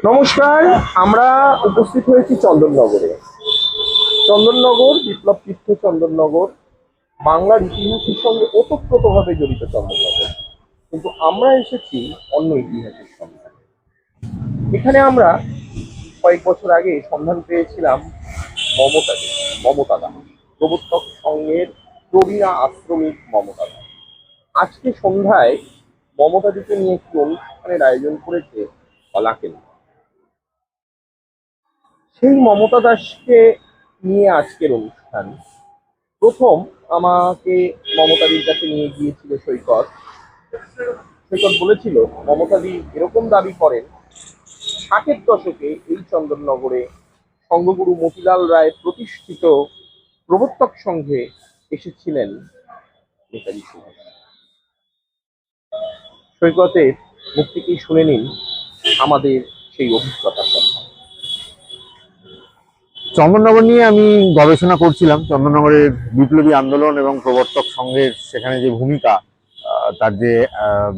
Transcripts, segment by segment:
নমস্কার। আমরা উপস্থিত হয়েছি চন্দননগরে। চন্দননগর, বিপ্লব তীর্থ চন্দননগর বাংলার ইতিহাসের সঙ্গে ওতপ্রোতভাবে জড়িত চন্দননগর, কিন্তু আমরা এসেছি অন্য ইতিহাসের সঙ্গে। এখানে আমরা কয়েক বছর আগে সন্ধান পেয়েছিলাম মমতাকে, মমতাদা, প্রবর্তক সংঘের প্রবীণা আশ্রমিক মমতাদা। আজকে সন্ধ্যায় মমতাদিকে নিয়ে একটি অনুষ্ঠানের আয়োজন করেছে কলাকেন্দ্র। সেই মমতা দাসকে নিয়ে আজকের অনুষ্ঠান। প্রথম আমাকে মমতাদির কাছে নিয়ে গিয়েছিল সৈকত। সৈকত বলেছিল মমতাদি এরকম দাবি করেন, 60-এর দশকে এই চন্দননগরে সঙ্গগুরু মতিলাল রায় প্রতিষ্ঠিত প্রবর্তক সংঘে এসেছিলেন নেতাজি সুভাষ। সৈকতের মুখ থেকেই শুনে নিন আমাদের সেই অভিজ্ঞতার কথা। চন্দননগর নিয়ে আমি গবেষণা করছিলাম। চন্দননগরের বিপ্লবী আন্দোলন এবং প্রবর্তক সংঘের সেখানে যে ভূমিকা, তার যে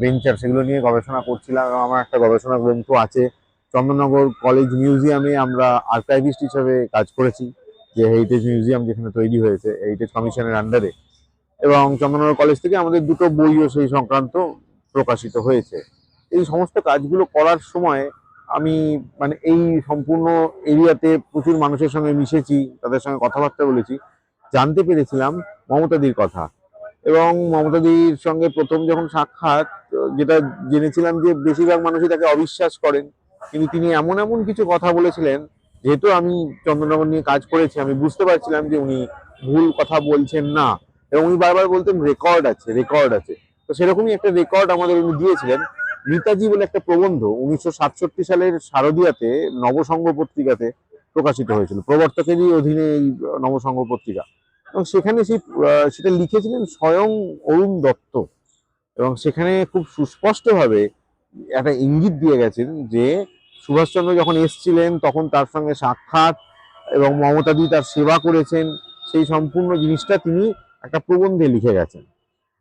ভেঞ্চার, সেগুলো নিয়ে গবেষণা করছিলাম। এবং আমার একটা গবেষণা গ্রন্থ আছে। চন্দননগর কলেজ মিউজিয়ামে আমরা আর্কাইভিস্ট হিসেবে কাজ করেছি, যে হেরিটেজ মিউজিয়াম যেখানে তৈরি হয়েছে হেরিটেজ কমিশনের আন্ডারে। এবং চন্দননগর কলেজ থেকে আমাদের দুটো বইও সেই সংক্রান্ত প্রকাশিত হয়েছে। এই সমস্ত কাজগুলো করার সময় আমি এই সম্পূর্ণ এরিয়াতে প্রচুর মানুষের সঙ্গে মিশেছি, তাদের সঙ্গে কথাবার্তা বলেছি, জানতে পেরেছিলাম মমতাদির কথা। এবং মমতাদির সঙ্গে প্রথম যখন সাক্ষাৎ, যেটা জেনেছিলাম যে বেশিরভাগ মানুষই তাকে অবিশ্বাস করেন, কিন্তু তিনি এমন এমন কিছু কথা বলেছিলেন, যেহেতু আমি চন্দননগর নিয়ে কাজ করেছি, আমি বুঝতে পারছিলাম যে উনি ভুল কথা বলছেন না। এবং উনি বারবার বলতেন রেকর্ড আছে, রেকর্ড আছে। তো সেরকমই একটা রেকর্ড আমাদের উনি দিয়েছিলেন। নেতাজি বলে একটা প্রবন্ধ 1967 সালের শারদীয়াতে নবসংঘ পত্রিকাতে প্রকাশিত হয়েছিল, প্রবর্তকেরই অধীনে এই নবসংঘ পত্রিকা। এবং সেখানে সেটা লিখেছিলেন স্বয়ং অরুণ দত্ত। এবং সেখানে খুব সুস্পষ্টভাবে একটা ইঙ্গিত দিয়ে গেছেন যে সুভাষচন্দ্র যখন এসছিলেন তখন তার সঙ্গে সাক্ষাৎ এবং মমতাদি তার সেবা করেছেন, সেই সম্পূর্ণ জিনিসটা তিনি একটা প্রবন্ধে লিখে গেছেন।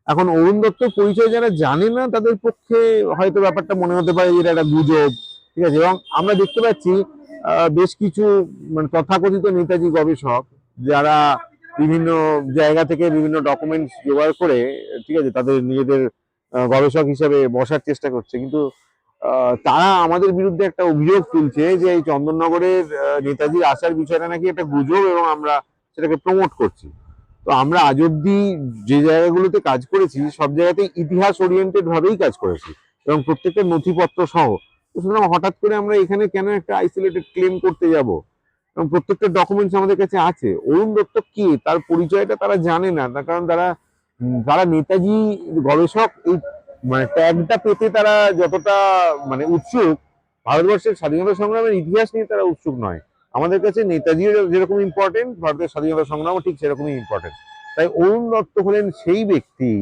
এখন অরুণ দত্তর পরিচয় যারা জানে না, তাদের পক্ষে হয়তো ব্যাপারটা মনে হতে পারে যে এটা একটা গুজব, ঠিক আছে। এবং আমরা দেখতে পাচ্ছি বেশ কিছু তথাকথিত নেতাজি গবেষক, যারা বিভিন্ন জায়গা থেকে বিভিন্ন ডকুমেন্টস জোগাড় করে, ঠিক আছে, তাদের নিজেদের গবেষক হিসেবে বসার চেষ্টা করছে। কিন্তু তারা আমাদের বিরুদ্ধে একটা অভিযোগ তুলছে যে এই চন্দননগরের নেতাজির আসার বিষয়টা নাকি একটা গুজব, এবং আমরা সেটাকে প্রমোট করছি। তো আমরা আজ অব্দি যে জায়গাগুলোতে কাজ করেছি, সব জায়গাতেই ইতিহাস ওরিয়েন্টেড ভাবেই কাজ করেছি, এবং প্রত্যেকটা নথিপত্র সহ। তো সুতরাং হঠাৎ করে আমরা এখানে কেন একটা আইসোলেটেড ক্লেম করতে যাব? এবং প্রত্যেকটা ডকুমেন্টস আমাদের কাছে আছে। অরুণ দত্ত কি, তার পরিচয়টা তারা জানে না, তার কারণ তারা তারা নেতাজি গবেষক এই ট্যাগটা পেতে তারা যতটা উৎসুক, ভারতবর্ষের স্বাধীনতা সংগ্রামের ইতিহাস নিয়ে তারা উৎসুক নয়। আমাদের কাছে নেতাজি যেরকম ইম্পর্টেন্ট, ভারতের স্বাধীনতা সংগ্রামও ঠিক সেরকমই ইম্পর্টেন্ট। তাই অরুণ দত্ত হলেন সেই ব্যক্তি,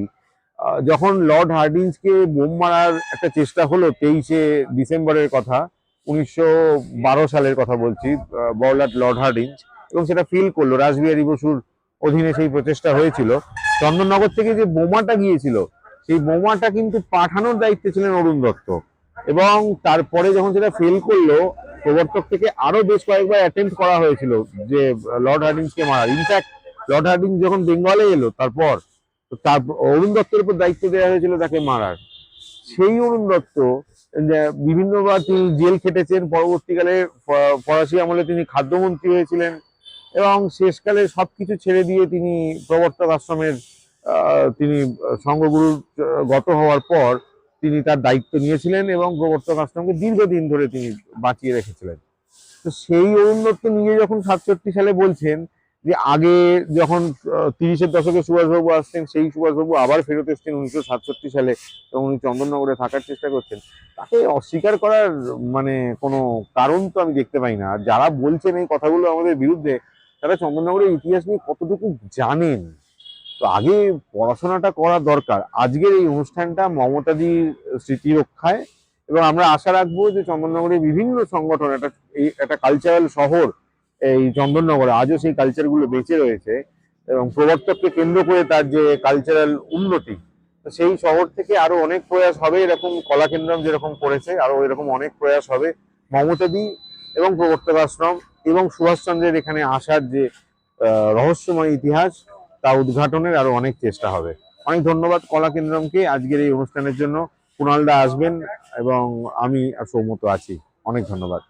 যখন লর্ড হার্ডিঞ্জকে বোম মারার একটা চেষ্টা হলো 23শে ডিসেম্বরের কথা, 1912 সালের কথা বলছি, বড়লাট লর্ড হার্ডিঞ্জ, এবং সেটা ফিল করলো, রাসবিহারী বসুর অধীনে সেই প্রচেষ্টা হয়েছিল। চন্দননগর থেকে যে বোমাটা গিয়েছিল, সেই বোমাটা কিন্তু পাঠানোর দায়িত্বে ছিলেন অরুণ দত্ত। এবং তারপরে যখন সেটা ফেল করলো, প্রবর্তক থেকে আরো বেশ কয়েকবার অ্যাটেম্প করা হয়েছিল যে লর্ড হার্ডিঞ্জকে মারার। ইনফ্যাক্ট লর্ড হার্ডিঞ্জ যখন বেঙ্গলে এলো, তারপর তার অরুণ দত্তের উপর দায়িত্ব দেওয়া হয়েছিল তাকে মারার। সেই অরুণ দত্ত বিভিন্নবার তিনি জেল খেটেছেন, পরবর্তীকালে ফরাসি আমলে তিনি খাদ্যমন্ত্রী হয়েছিলেন, এবং শেষকালে সবকিছু ছেড়ে দিয়ে তিনি প্রবর্তক আশ্রমের তিনি সংঘগুরুর গত হওয়ার পর তিনি তার দায়িত্ব নিয়েছিলেন, এবং প্রবর্তক আশ্রমকে দীর্ঘদিন ধরে তিনি বাঁচিয়ে রেখেছিলেন। তো সেই অরুণ দত্ত নিজে যখন 67 সালে বলছেন যে আগে যখন 30-এর দশকে সুভাষবাবু আসছেন, সেই সুভাষবাবু আবার ফেরত এসছেন 1967 সালে, এবং উনি চন্দননগরে থাকার চেষ্টা করছেন, তাকে অস্বীকার করার কোনো কারণ তো আমি দেখতে পাই না। আর যারা বলছেন এই কথাগুলো আমাদের বিরুদ্ধে, তারা চন্দননগরের ইতিহাস নিয়ে কতটুকু জানেন? তো আগে পড়াশোনাটা করা দরকার। আজকের এই অনুষ্ঠানটা মমতাদির স্মৃতি রক্ষায়, এবং আমরা আশা রাখবো যে চন্দননগরের বিভিন্ন সংগঠন, একটা কালচারাল শহর এই চন্দননগরে, আজও সেই কালচারগুলো বেঁচে রয়েছে, এবং প্রবর্তককে কেন্দ্র করে তার যে কালচারাল উন্নতি, সেই শহর থেকে আরো অনেক প্রয়াস হবে। এরকম কলাকেন্দ্রম যেরকম করেছে, আরো এরকম অনেক প্রয়াস হবে। মমতাদি এবং প্রবর্তক আশ্রম এবং সুভাষচন্দ্রের এখানে আসার যে রহস্যময় ইতিহাস তা উদ্ঘাটনের আরো অনেক চেষ্টা হবে। অনেক ধন্যবাদ কলা কেন্দ্রমকে আজকের এই অনুষ্ঠানের জন্য। কুণালদা আসবেন এবং আমি আর সৌমত আছি। অনেক ধন্যবাদ।